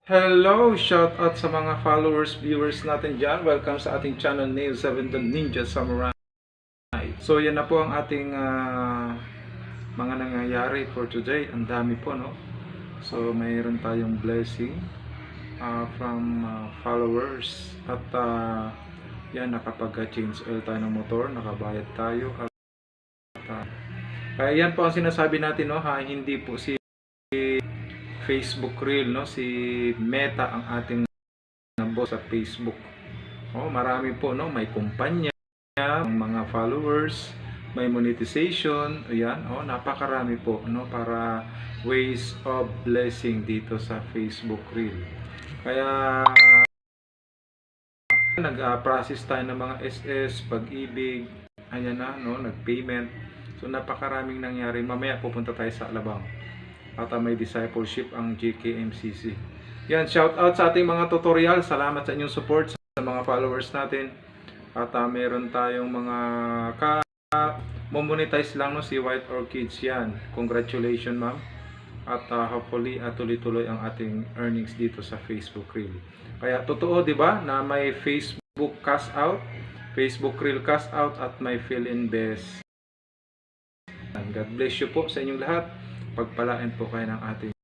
Hello! Shout out sa mga followers, viewers natin dyan. Welcome sa ating channel Nail 7 The Ninja Samurai. So yan na po ang ating mga nangyayari for today. Ang dami po, no? So mayroon tayong blessing from followers. At yan, nakapag-change oil tayo ng motor. Nakabayad tayo. At kaya yan po ang sinasabi natin, no? Hindi po si Facebook Reel, no? Si Meta ang ating boss sa Facebook. Marami po, no? May kumpanya, mga followers, may monetization, ayan, napakarami po, no? Para ways of blessing dito sa Facebook Reel. Kaya nag-process tayo ng mga SS, Pag-ibig, ayan na, no? Nag-payment. So napakaraming nangyari. Mamaya pupunta tayo sa Alabang. At may discipleship ang GKMCC. Yan, shout out sa ating mga tutorial. Salamat sa inyong support sa mga followers natin. At meron tayong mga monetize lang, no, si White Orchids yan. Congratulations, ma'am. At hopefully tuloy-tuloy ang ating earnings dito sa Facebook Reel. Kaya totoo, 'di ba, na may Facebook cash out, Facebook Reel cash out at may fill-in best. God bless you po sa inyong lahat. Pagpalain po kayo ng ating